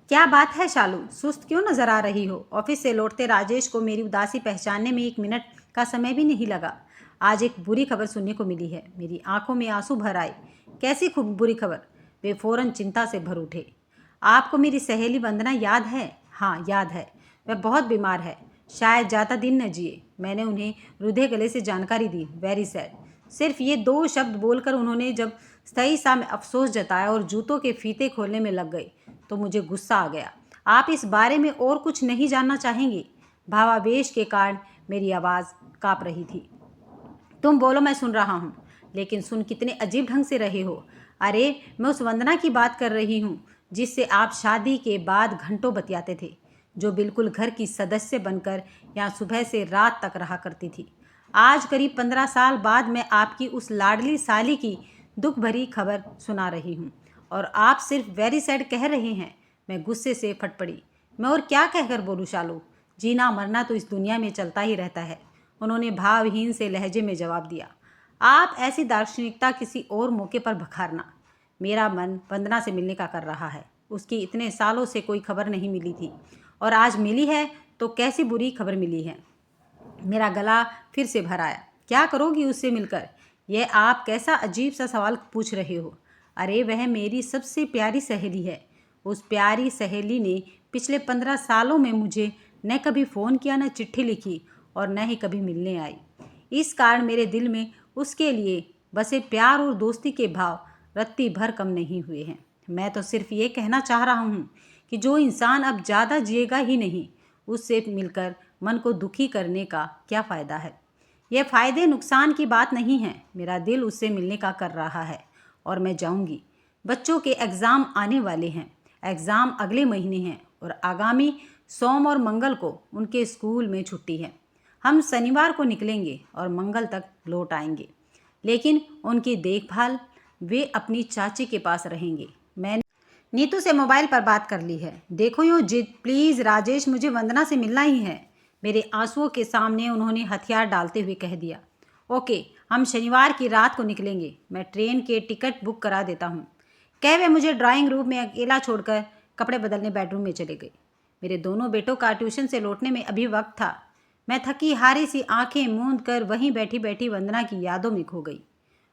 क्या बात है शालू, सुस्त क्यों नजर आ रही हो? ऑफिस से लौटते राजेश को मेरी उदासी पहचानने में 1 मिनट का समय भी नहीं लगा। आज एक बुरी खबर सुनने को मिली है। मेरी आंखों में आंसू भर आए। कैसी खूब बुरी खबर? वे फौरन चिंता से भर उठे। आपको मेरी सहेली वंदना याद है? हाँ याद है। वह बहुत बीमार है, शायद ज़्यादा दिन न जिए। मैंने उन्हें रुधे गले से जानकारी दी। Very sad. सिर्फ ये 2 शब्द बोलकर उन्होंने जब सही सा में अफसोस जताया और जूतों के फीते खोलने में लग गए तो मुझे गुस्सा आ गया। आप इस बारे में और कुछ नहीं जानना चाहेंगे? भावावेश के कारण मेरी आवाज़ काँप रही थी। तुम बोलो, मैं सुन रहा हूँ। लेकिन सुन कितने अजीब ढंग से रहे हो। अरे मैं उस वंदना की बात कर रही हूँ जिससे आप शादी के बाद घंटों बतियाते थे, जो बिल्कुल घर की सदस्य बनकर यहाँ सुबह से रात तक रहा करती थी। आज करीब 15 साल बाद मैं आपकी उस लाडली साली की दुख भरी खबर सुना रही हूँ और आप सिर्फ वेरी सैड कह रहे हैं। मैं गुस्से से फट पड़ी। मैं और क्या कहकर बोलूँ शालू? जीना मरना तो इस दुनिया में चलता ही रहता है, उन्होंने भावहीन से लहजे में जवाब दिया। आप ऐसी दार्शनिकता किसी और मौके पर बखारना। मेरा मन वंदना से मिलने का कर रहा है। उसकी इतने सालों से कोई खबर नहीं मिली थी और आज मिली है तो कैसी बुरी खबर मिली है। मेरा गला फिर से भर आया। क्या करोगी उससे मिलकर? यह आप कैसा अजीब सा सवाल पूछ रहे हो? अरे वह मेरी सबसे प्यारी सहेली है। उस प्यारी सहेली ने पिछले 15 सालों में मुझे न कभी फ़ोन किया, न चिट्ठी लिखी और न ही कभी मिलने आई। इस कारण मेरे दिल में उसके लिए बसे प्यार और दोस्ती के भाव रत्ती भर कम नहीं हुए हैं। मैं तो सिर्फ ये कहना चाह रहा हूँ कि जो इंसान अब ज़्यादा जिएगा ही नहीं, उससे मिलकर मन को दुखी करने का क्या फ़ायदा है। यह फ़ायदे नुकसान की बात नहीं है। मेरा दिल उससे मिलने का कर रहा है और मैं जाऊंगी। बच्चों के एग्ज़ाम आने वाले हैं। एग्ज़ाम अगले महीने हैं और आगामी सोम और मंगल को उनके स्कूल में छुट्टी है। हम शनिवार को निकलेंगे और मंगल तक लौट आएंगे, लेकिन उनकी देखभाल वे अपनी चाची के पास रहेंगे। मैंने नीतू से मोबाइल पर बात कर ली है। देखो यूँ जिद, प्लीज़ राजेश, मुझे वंदना से मिलना ही है। मेरे आंसुओं के सामने उन्होंने हथियार डालते हुए कह दिया। ओके, हम शनिवार की रात को निकलेंगे। मैं ट्रेन के टिकट बुक करा देता हूँ। कह वे मुझे ड्राइंग रूम में अकेला छोड़कर कपड़े बदलने बेडरूम में चले गए। मेरे दोनों बेटों का ट्यूशन से लौटने में अभी वक्त था। मैं थकी हारी सी आंखें मूंद कर वहीं बैठी बैठी वंदना की यादों में खो गई।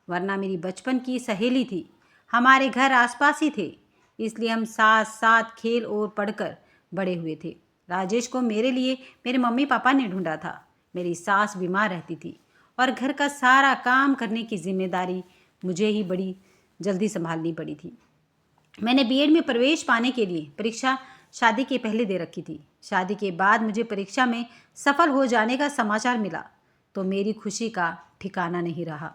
वरना मेरी बचपन की सहेली थी। हमारे घर आसपास ही थे, इसलिए हम साथ साथ खेल और पढ़कर बड़े हुए थे। राजेश को मेरे लिए मेरे मम्मी पापा ने ढूंढा था। मेरी सास बीमार रहती थी और घर का सारा काम करने की जिम्मेदारी मुझे ही बड़ी जल्दी संभालनी पड़ी थी। मैंने बीएड में प्रवेश पाने के लिए परीक्षा शादी के पहले दे रखी थी। शादी के बाद मुझे परीक्षा में सफल हो जाने का समाचार मिला तो मेरी खुशी का ठिकाना नहीं रहा।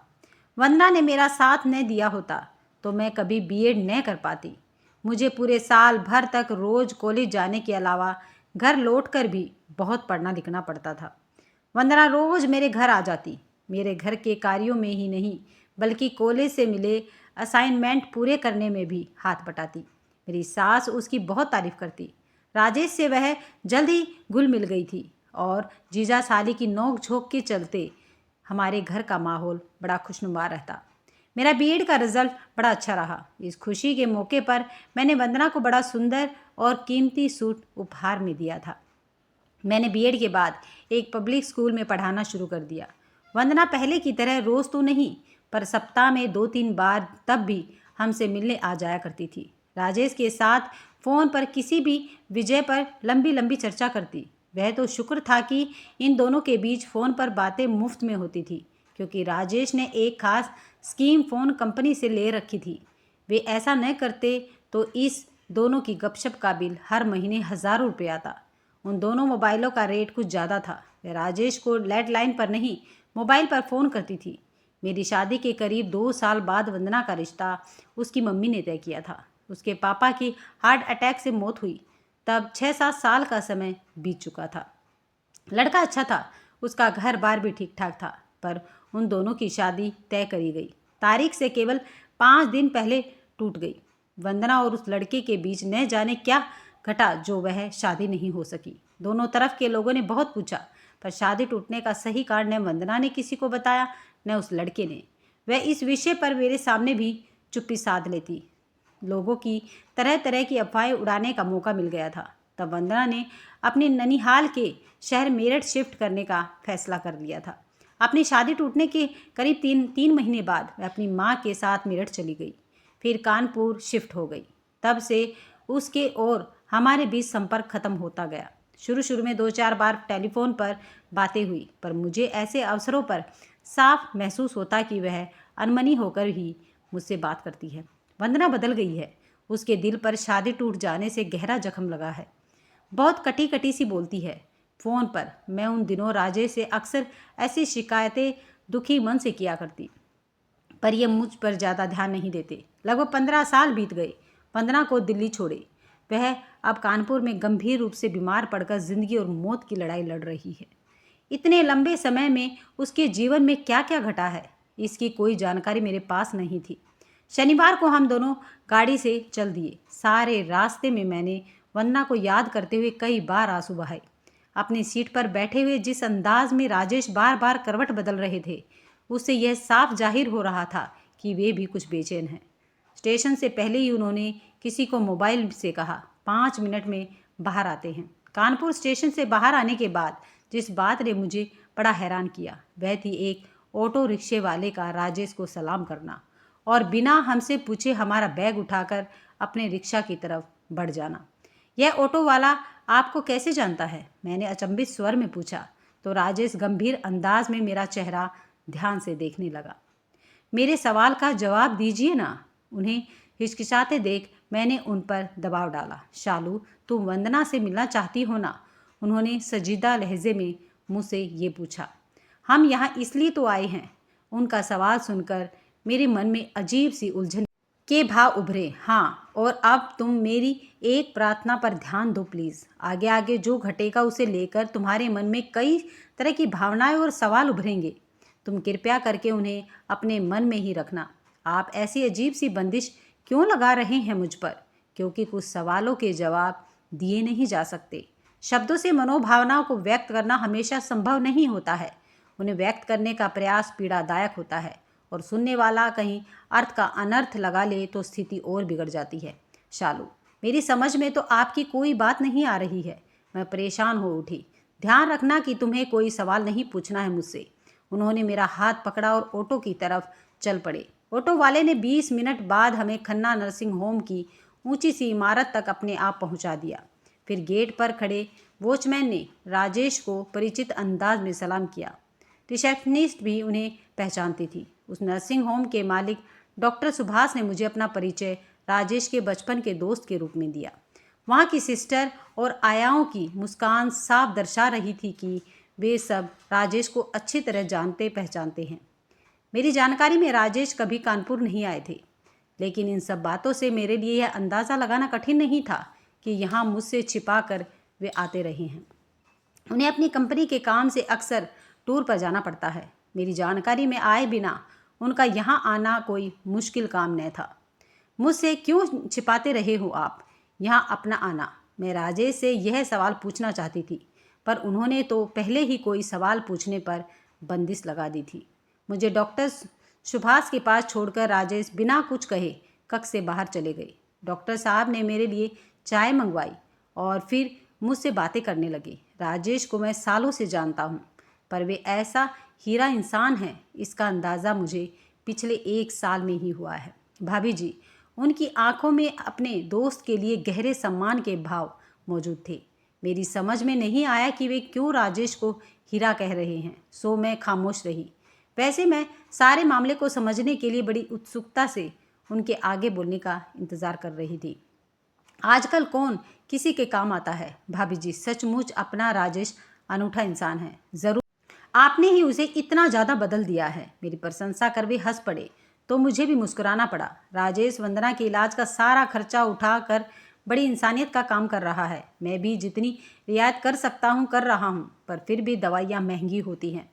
वंदना ने मेरा साथ न दिया होता तो मैं कभी बीएड न कर पाती। मुझे पूरे साल भर तक रोज कॉलेज जाने के अलावा घर लौटकर भी बहुत पढ़ना लिखना पड़ता था। वंदना रोज मेरे घर आ जाती। मेरे घर के कार्यों में ही नहीं बल्कि कॉलेज से मिले असाइनमेंट पूरे करने में भी हाथ बटाती। मेरी सास उसकी बहुत तारीफ करती। राजेश से वह जल्द ही घुल मिल गई थी और जीजा साली की नोक झोंक के चलते हमारे घर का माहौल बड़ा खुशनुमा रहता। मेरा बीएड का रिजल्ट बड़ा अच्छा रहा। इस खुशी के मौके पर मैंने वंदना को बड़ा सुंदर और कीमती सूट उपहार में दिया था। मैंने बीएड के बाद एक पब्लिक स्कूल में पढ़ाना शुरू कर दिया। वंदना पहले की तरह रोज़ तो नहीं, पर सप्ताह में 2-3 बार तब भी हमसे मिलने आ जाया करती थी। राजेश के साथ फ़ोन पर किसी भी विषय पर लंबी लंबी चर्चा करती। वह तो शुक्र था कि इन दोनों के बीच फ़ोन पर बातें मुफ्त में होती थी, क्योंकि राजेश ने एक खास स्कीम फ़ोन कंपनी से ले रखी थी। वे ऐसा न करते तो इस दोनों की गपशप का बिल हर महीने हज़ारों रुपये आता। उन दोनों मोबाइलों का रेट कुछ ज़्यादा था। वह राजेश को लैंडलाइन पर नहीं, मोबाइल पर फ़ोन करती थी। मेरी शादी के करीब 2 साल बाद वंदना का रिश्ता उसकी मम्मी ने तय किया था। उसके पापा की हार्ट अटैक से मौत हुई तब 6-7 साल का समय बीत चुका था। लड़का अच्छा था, उसका घर बार भी ठीक ठाक था, पर उन दोनों की शादी तय करी गई तारीख से केवल 5 दिन पहले टूट गई। वंदना और उस लड़के के बीच न जाने क्या घटा जो वह शादी नहीं हो सकी। दोनों तरफ के लोगों ने बहुत पूछा, पर शादी टूटने का सही कारण न वंदना ने किसी को बताया न उस लड़के ने। वह इस विषय पर मेरे सामने भी चुप्पी साध लेती। लोगों की तरह तरह की अफवाहें उड़ाने का मौका मिल गया था। तब वंदना ने अपने ननिहाल के शहर मेरठ शिफ्ट करने का फैसला कर लिया था। अपनी शादी टूटने के करीब तीन महीने बाद वह अपनी माँ के साथ मेरठ चली गई, फिर कानपुर शिफ्ट हो गई। तब से उसके और हमारे बीच संपर्क खत्म होता गया। शुरू शुरू में 2-4 बार टेलीफोन पर बातें हुई, पर मुझे ऐसे अवसरों पर साफ महसूस होता कि वह अनमनी होकर ही मुझसे बात करती है। वंदना बदल गई है। उसके दिल पर शादी टूट जाने से गहरा जख्म लगा है। बहुत कटी कटी सी बोलती है फ़ोन पर। मैं उन दिनों राजेश से अक्सर ऐसी शिकायतें दुखी मन से किया करती, पर यह मुझ पर ज़्यादा ध्यान नहीं देते। लगभग 15 साल बीत गए। वंदना को दिल्ली छोड़े। वह अब कानपुर में गंभीर रूप से बीमार पड़कर जिंदगी और मौत की लड़ाई लड़ रही है। इतने लंबे समय में उसके जीवन में क्या क्या घटा है, इसकी कोई जानकारी मेरे पास नहीं थी। शनिवार को हम दोनों गाड़ी से चल दिए। सारे रास्ते में मैंने वंदना को याद करते हुए कई बार आंसू बहाए। अपनी सीट पर बैठे हुए जिस अंदाज में राजेश बार बार करवट बदल रहे थे, उससे यह साफ जाहिर हो रहा था कि वे भी कुछ बेचैन हैं। स्टेशन से पहले ही उन्होंने किसी को मोबाइल से कहा 5 मिनट में बाहर आते हैं। कानपुर स्टेशन से बाहर आने के बाद जिस बात ने मुझे बड़ा हैरान किया, वह थी एक ऑटो रिक्शे वाले का राजेश को सलाम करना और बिना हमसे पूछे हमारा बैग उठाकर अपने रिक्शा की तरफ बढ़ जाना। यह ऑटो वाला आपको कैसे जानता है? मैंने अचंभित स्वर में पूछा, तो राजेश गंभीर अंदाज में मेरा चेहरा ध्यान से देखने लगा। मेरे सवाल का जवाब दीजिए ना। उन्हें हिचकिचाते देख मैंने उन पर दबाव डाला। शालू, तुम वंदना से मिलना चाहती हो ना? उन्होंने संजीदा लहजे में मुझसे ये पूछा। हम यहाँ इसलिए तो आए हैं। उनका सवाल सुनकर मेरे मन में अजीब सी उलझन के भाव उभरे। हाँ, और अब तुम मेरी एक प्रार्थना पर ध्यान दो प्लीज़। आगे आगे जो घटेगा उसे लेकर तुम्हारे मन में कई तरह की भावनाएं और सवाल उभरेंगे। तुम कृपया करके उन्हें अपने मन में ही रखना। आप ऐसी अजीब सी बंदिश क्यों लगा रहे हैं मुझ पर? क्योंकि कुछ सवालों के जवाब दिए नहीं जा सकते। शब्दों से मनोभावनाओं को व्यक्त करना हमेशा संभव नहीं होता है। उन्हें व्यक्त करने का प्रयास पीड़ादायक होता है और सुनने वाला कहीं अर्थ का अनर्थ लगा ले तो स्थिति और बिगड़ जाती है। शालू, मेरी समझ में तो आपकी कोई बात नहीं आ रही है। मैं परेशान हो उठी। ध्यान रखना कि तुम्हें कोई सवाल नहीं पूछना है मुझसे। उन्होंने मेरा हाथ पकड़ा और ऑटो की तरफ चल पड़े। ऑटो वाले ने 20 मिनट बाद हमें खन्ना नर्सिंग होम की ऊंची सी इमारत तक अपने आप पहुंचा दिया। फिर गेट पर खड़े वॉचमैन ने राजेश को परिचित अंदाज में सलाम किया। रिसेप्शनिस्ट भी उन्हें पहचानती थी। उस नर्सिंग होम के मालिक डॉक्टर सुभाष ने मुझे अपना परिचय राजेश के बचपन के दोस्त के रूप में दिया। वहाँ की सिस्टर और आयाओं की मुस्कान साफ दर्शा रही थी कि वे सब राजेश को अच्छी तरह जानते पहचानते हैं। मेरी जानकारी में राजेश कभी कानपुर नहीं आए थे, लेकिन इन सब बातों से मेरे लिए यह अंदाज़ा लगाना कठिन नहीं था कि यहाँ मुझसे छिपा कर वे आते रहे हैं। उन्हें अपनी कंपनी के काम से अक्सर टूर पर जाना पड़ता है। मेरी जानकारी में आए बिना उनका यहाँ आना कोई मुश्किल काम न था। मुझसे क्यों छिपाते रहे हो आप यहाँ अपना आना? मैं राजेश से यह सवाल पूछना चाहती थी, पर उन्होंने तो पहले ही कोई सवाल पूछने पर बंदिश लगा दी थी। मुझे डॉक्टर सुभाष के पास छोड़कर राजेश बिना कुछ कहे कक्ष से बाहर चले गए। डॉक्टर साहब ने मेरे लिए चाय मंगवाई और फिर मुझसे बातें करने लगे। राजेश को मैं सालों से जानता हूँ, पर वे ऐसा हीरा इंसान है इसका अंदाज़ा मुझे पिछले 1 साल में ही हुआ है। भाभी जी, उनकी आंखों में अपने दोस्त के लिए गहरे सम्मान के भाव मौजूद थे। मेरी समझ में नहीं आया कि वे क्यों राजेश को हीरा कह रहे हैं, सो मैं खामोश रही। वैसे मैं सारे मामले को समझने के लिए बड़ी उत्सुकता से उनके आगे बोलने का इंतज़ार कर रही थी। आजकल कौन किसी के काम आता है भाभी जी? सचमुच अपना राजेश अनूठा इंसान है। ज़रूर आपने ही उसे इतना ज़्यादा बदल दिया है। मेरी प्रशंसा कर वे हंस पड़े तो मुझे भी मुस्कुराना पड़ा। राजेश वंदना के इलाज का सारा खर्चा उठाकर बड़ी इंसानियत का काम कर रहा है। मैं भी जितनी रियायत कर सकता हूँ कर रहा हूँ, पर फिर भी दवाइयाँ महंगी होती हैं।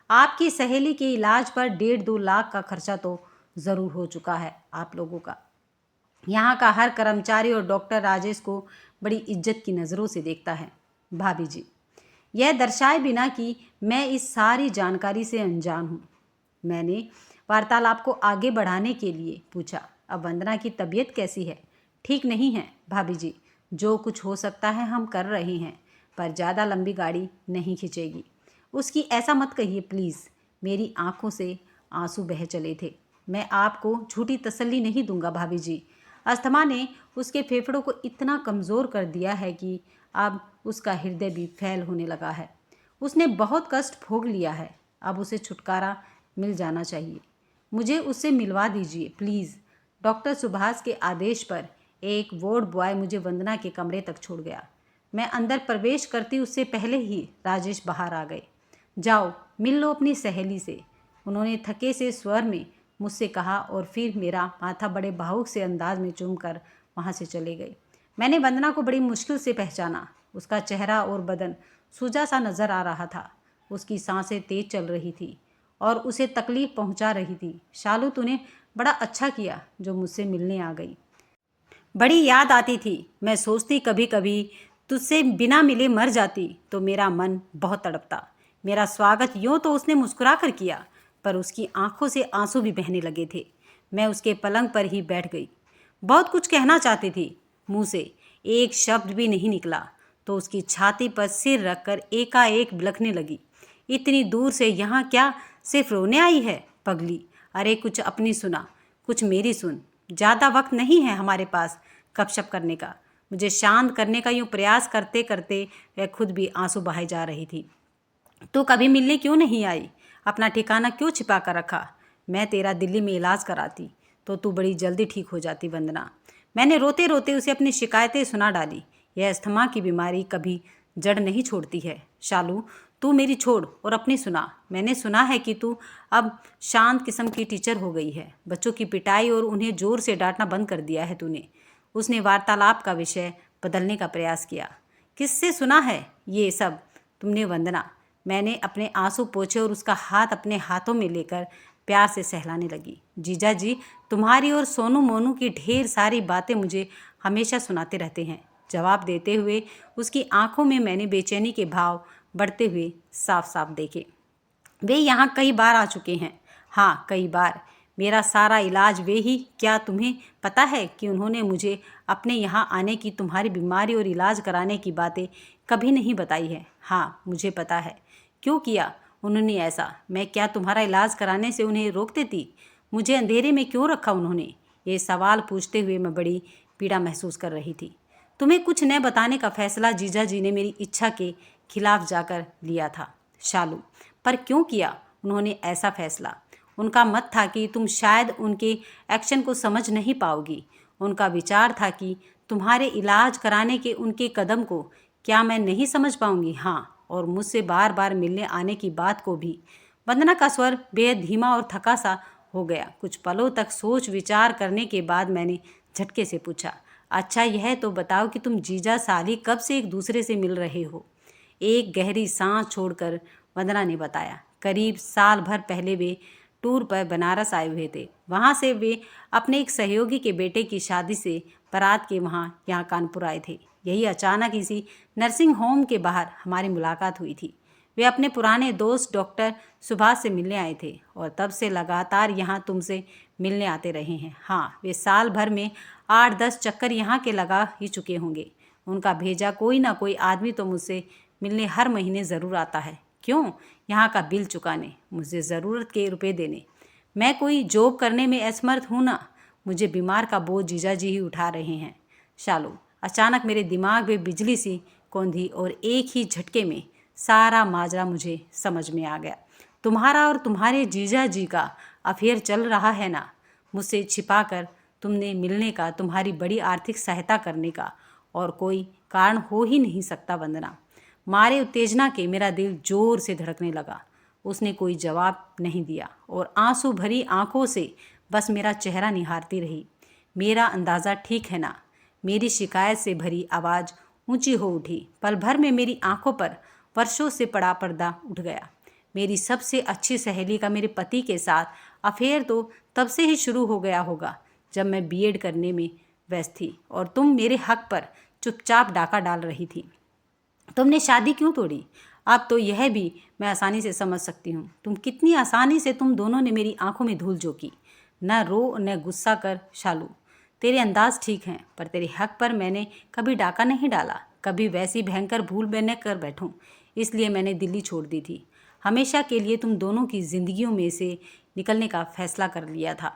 आपकी सहेली के इलाज पर 1.5-2 लाख का खर्चा तो ज़रूर हो चुका है आप लोगों का। यहाँ का हर कर्मचारी और डॉक्टर राजेश को बड़ी इज्जत की नज़रों से देखता है। भाभी जी, यह दर्शाए बिना कि मैं इस सारी जानकारी से अनजान हूँ। मैंने वार्तालाप को आगे बढ़ाने के लिए पूछा। अब वंदना की तबीयत कैसी है? ठीक नहीं है भाभी जी। जो कुछ हो सकता है हम कर रहे हैं, पर ज़्यादा लंबी गाड़ी नहीं खींचेगी। उसकी ऐसा मत कहिए प्लीज़। मेरी आंखों से आंसू बह चले थे। मैं आपको झूठी तसल्ली नहीं दूंगा भाभी जी। अस्थमा ने उसके फेफड़ों को इतना कमज़ोर कर दिया है कि अब उसका हृदय भी फैल होने लगा है। उसने बहुत कष्ट भोग लिया है, अब उसे छुटकारा मिल जाना चाहिए। मुझे उससे मिलवा दीजिए प्लीज़। डॉक्टर सुभाष के आदेश पर एक वार्ड बॉय मुझे वंदना के कमरे तक छोड़ गया। मैं अंदर प्रवेश करती उससे पहले ही राजेश बाहर आ गए। जाओ मिल लो अपनी सहेली से, उन्होंने थके से स्वर में मुझसे कहा और फिर मेरा माथा बड़े भावुक से अंदाज में चूमकर वहाँ से चले गए। मैंने वंदना को बड़ी मुश्किल से पहचाना। उसका चेहरा और बदन सूजा सा नज़र आ रहा था। उसकी सांसें तेज चल रही थी और उसे तकलीफ पहुंचा रही थी। शालू, तूने बड़ा अच्छा किया जो मुझसे मिलने आ गई। बड़ी याद आती थी। मैं सोचती कभी कभी तुझसे बिना मिले मर जाती तो मेरा मन बहुत तड़पता। मेरा स्वागत यूँ तो उसने मुस्कुरा कर किया, पर उसकी आंखों से आंसू भी बहने लगे थे। मैं उसके पलंग पर ही बैठ गई। बहुत कुछ कहना चाहती थी, मुंह से एक शब्द भी नहीं निकला तो उसकी छाती पर सिर रखकर एकाएक बिलखने लगी। इतनी दूर से यहाँ क्या सिर्फ रोने आई है पगली? अरे कुछ अपनी सुना, कुछ मेरी सुन। ज़्यादा वक्त नहीं है हमारे पास गपशप करने का। मुझे शांत करने का यूँ प्रयास करते करते वह खुद भी आंसू बहाई जा रही थी। तू कभी मिलने क्यों नहीं आई? अपना ठिकाना क्यों छिपा कर रखा? मैं तेरा दिल्ली में इलाज कराती तो तू बड़ी जल्दी ठीक हो जाती वंदना। मैंने रोते रोते उसे अपनी शिकायतें सुना डाली। यह अस्थमा की बीमारी कभी जड़ नहीं छोड़ती है। शालू, तू मेरी छोड़ और अपनी सुना। मैंने सुना है कि तू अब शांत किस्म की टीचर हो गई है। बच्चों की पिटाई और उन्हें जोर से डांटना बंद कर दिया है तूने। उसने वार्तालाप का विषय बदलने का प्रयास किया। किससे सुना है ये सब तुमने वंदना? मैंने अपने आंसू पोंछे और उसका हाथ अपने हाथों में लेकर प्यार से सहलाने लगी। जीजा जी, तुम्हारी और सोनू मोनू की ढेर सारी बातें मुझे हमेशा सुनाते रहते हैं। जवाब देते हुए उसकी आंखों में मैंने बेचैनी के भाव बढ़ते हुए साफ साफ देखे। वे यहाँ कई बार आ चुके हैं। हाँ, कई बार। मेरा सारा इलाज वे ही। क्या तुम्हें पता है कि उन्होंने मुझे अपने यहाँ आने की, तुम्हारी बीमारी और इलाज कराने की बातें कभी नहीं बताई है? हाँ, मुझे पता है। क्यों किया उन्होंने ऐसा? मैं क्या तुम्हारा इलाज कराने से उन्हें रोक देती? मुझे अंधेरे में क्यों रखा उन्होंने? ये सवाल पूछते हुए मैं बड़ी पीड़ा महसूस कर रही थी। तुम्हें कुछ न बताने का फैसला जीजा जी ने मेरी इच्छा के खिलाफ जाकर लिया था शालू। पर क्यों किया उन्होंने ऐसा फैसला? उनका मत था कि तुम शायद उनके एक्शन को समझ नहीं पाओगी। उनका विचार था कि तुम्हारे इलाज कराने के उनके कदम को क्या मैं नहीं समझ पाऊंगी? हाँ, और मुझसे बार बार मिलने आने की बात को भी। वंदना का स्वर बेहद धीमा और थका सा हो गया। कुछ पलों तक सोच विचार करने के बाद मैंने झटके से पूछा, अच्छा यह तो बताओ कि तुम जीजा साली कब से एक दूसरे से मिल रहे हो? एक गहरी सांस छोड़कर वंदना ने बताया, करीब साल भर पहले वे टूर पर बनारस आए हुए थे। वहाँ से वे अपने एक सहयोगी के बेटे की शादी से बारात के यहाँ कानपुर आए थे। यही अचानक इसी नर्सिंग होम के बाहर हमारी मुलाकात हुई थी। वे अपने पुराने दोस्त डॉक्टर सुभाष से मिलने आए थे और तब से लगातार यहाँ तुमसे मिलने आते रहे हैं। हाँ, वे साल भर में 8-10 चक्कर यहाँ के लगा ही चुके होंगे। उनका भेजा कोई ना कोई आदमी तो मुझसे मिलने हर महीने ज़रूर आता है। क्यों? यहाँ का बिल चुकाने, मुझे ज़रूरत के रुपए देने। मैं कोई जॉब करने में असमर्थ हूँ ना। मुझे बीमार का बोझ जीजा जी ही उठा रहे हैं। शालू, अचानक मेरे दिमाग में बिजली सी कौंधी और एक ही झटके में सारा माजरा मुझे समझ में आ गया। तुम्हारा और तुम्हारे जीजा जी का अफेयर चल रहा है ना। मुझसे छिपाकर तुमने मिलने का, तुम्हारी बड़ी आर्थिक सहायता करने का और कोई कारण हो ही नहीं सकता वंदना। मारे उत्तेजना के मेरा दिल जोर से धड़कने लगा। उसने कोई जवाब नहीं दिया और आंसू भरी आंखों से बस मेरा चेहरा निहारती रही। मेरा अंदाज़ा ठीक है ना? मेरी शिकायत से भरी आवाज़ ऊंची हो उठी। पल भर में मेरी आंखों पर वर्षों से पड़ा पर्दा उठ गया। मेरी सबसे अच्छी सहेली का मेरे पति के साथ अफेयर तो तब से ही शुरू हो गया होगा जब मैं बीएड करने में व्यस्त थी और तुम मेरे हक पर चुपचाप डाका डाल रही थी। तुमने शादी क्यों तोड़ी? अब तो यह भी मैं आसानी से समझ सकती हूँ। तुम कितनी आसानी से तुम दोनों ने मेरी आंखों में धूल झोंकी। न रो न गुस्सा कर शालू। तेरे अंदाज ठीक हैं, पर तेरे हक पर मैंने कभी डाका नहीं डाला, कभी वैसी भयंकर भूल मैं न कर बैठूं। इसलिए मैंने दिल्ली छोड़ दी थी। हमेशा के लिए तुम दोनों की जिंदगियों में से निकलने का फैसला कर लिया था।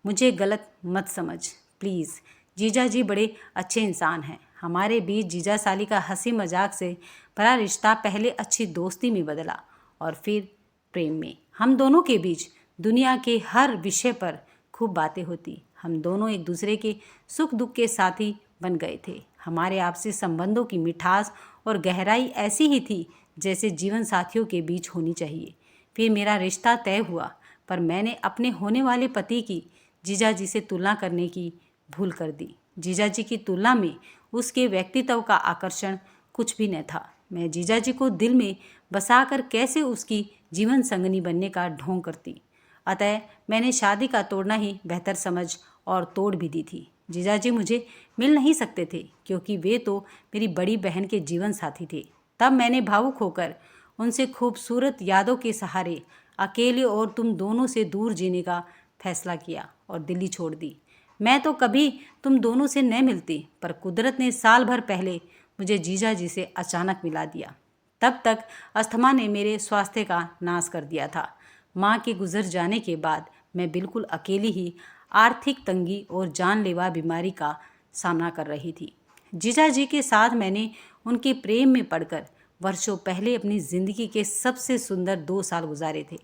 मुझे गलत मत समझ प्लीज़। जीजा जी बड़े अच्छे इंसान हैं। हमारे बीच जीजा साली का हंसी मजाक से भरा रिश्ता पहले अच्छी दोस्ती में बदला और फिर प्रेम में। हम दोनों के बीच दुनिया के हर विषय पर खूब बातें होती। हम दोनों एक दूसरे के सुख दुख के साथी बन गए थे। हमारे आपसी संबंधों की मिठास और गहराई ऐसी ही थी जैसे जीवन साथियों के बीच होनी चाहिए। फिर मेरा रिश्ता तय हुआ, पर मैंने अपने होने वाले पति की जीजा जी से तुलना करने की भूल कर दी। जीजा जी की तुलना में उसके व्यक्तित्व का आकर्षण कुछ भी न था। मैं जीजा जी को दिल में बसाकर कैसे उसकी जीवन संगनी बनने का ढोंग करती। अतः मैंने शादी का तोड़ना ही बेहतर समझ और तोड़ भी दी थी। जीजा जी मुझे मिल नहीं सकते थे क्योंकि वे तो मेरी बड़ी बहन के जीवन साथी थे। तब मैंने भावुक होकर उनसे खूबसूरत यादों के सहारे अकेले और तुम दोनों से दूर जीने का फैसला किया और दिल्ली छोड़ दी। मैं तो कभी तुम दोनों से न मिलती, पर कुदरत ने साल भर पहले मुझे जीजा जी से अचानक मिला दिया। तब तक अस्थमा ने मेरे स्वास्थ्य का नाश कर दिया था। माँ के गुजर जाने के बाद मैं बिल्कुल अकेली ही आर्थिक तंगी और जानलेवा बीमारी का सामना कर रही थी। जीजा जी के साथ मैंने उनके प्रेम में पड़कर वर्षों पहले अपनी ज़िंदगी के सबसे सुंदर 2 साल गुजारे थे।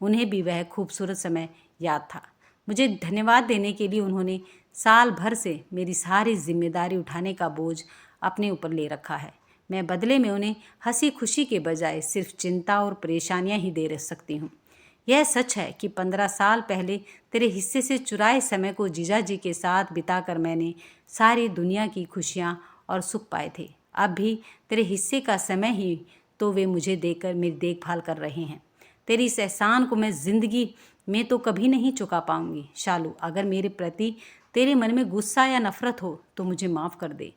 उन्हें भी वह खूबसूरत समय याद था। मुझे धन्यवाद देने के लिए उन्होंने साल भर से मेरी सारी जिम्मेदारी उठाने का बोझ अपने ऊपर ले रखा है। मैं बदले में उन्हें हंसी खुशी के बजाय सिर्फ चिंता और परेशानियां ही दे सकती हूँ। यह सच है कि 15 साल पहले तेरे हिस्से से चुराए समय को जीजा जी के साथ बिताकर मैंने सारी दुनिया की खुशियाँ और सुख पाए थे। अब भी तेरे हिस्से का समय ही तो वे मुझे देकर मेरी देखभाल कर रहे हैं। तेरी इस एहसान को मैं ज़िंदगी में तो कभी नहीं चुका पाऊंगी। शालू, अगर मेरे प्रति तेरे मन में गुस्सा या नफरत हो तो मुझे माफ़ कर दे।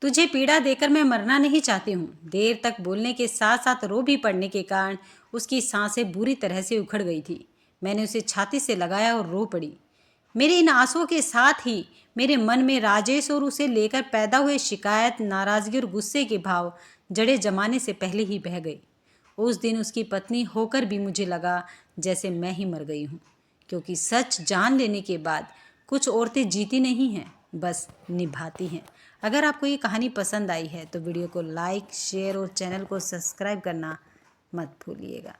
तुझे पीड़ा देकर मैं मरना नहीं चाहती हूँ। देर तक बोलने के साथ साथ रो भी पड़ने के कारण उसकी सांसें बुरी तरह से उखड़ गई थी। मैंने उसे छाती से लगाया और रो पड़ी। मेरे इन आंसुओं के साथ ही मेरे मन में राजेश और उसे लेकर पैदा हुए शिकायत, नाराजगी और गुस्से के भाव जड़े जमाने से पहले ही बह गए। उस दिन उसकी पत्नी होकर भी मुझे लगा जैसे मैं ही मर गई हूँ, क्योंकि सच जान लेने के बाद कुछ औरतें जीती नहीं हैं, बस निभाती हैं। अगर आपको ये कहानी पसंद आई है तो वीडियो को लाइक, शेयर और चैनल को सब्सक्राइब करना मत भूलिएगा।